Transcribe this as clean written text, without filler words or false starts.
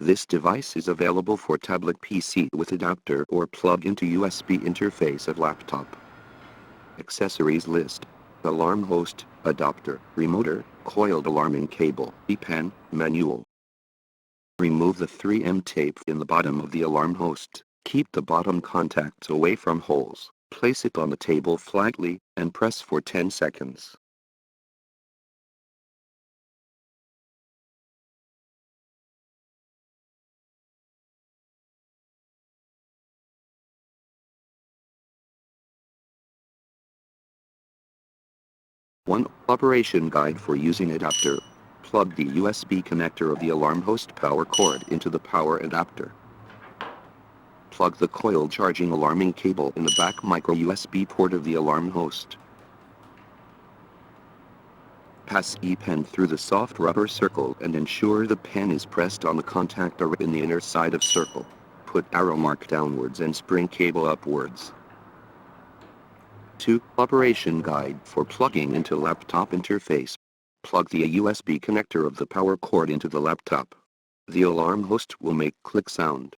This device is available for tablet PC with adapter or plug-into USB interface of laptop. Accessories list: alarm host, adapter, remoter, coiled alarming cable, pen, manual. Remove the 3M tape in the bottom of the alarm host. Keep the bottom contacts away from holes. Place it on the table flatly, and press for 10 seconds. One operation guide for using adapter. Plug the USB connector of the alarm host power cord into the power adapter. Plug the coil charging alarming cable in the back micro USB port of the alarm host. Pass E-pen through the soft rubber circle and ensure the pen is pressed on the contactor in the inner side of circle. Put arrow mark downwards and spring cable upwards. 2. Operation guide for plugging into laptop interface. Plug the USB connector of the power cord into the laptop. The alarm host will make click sound.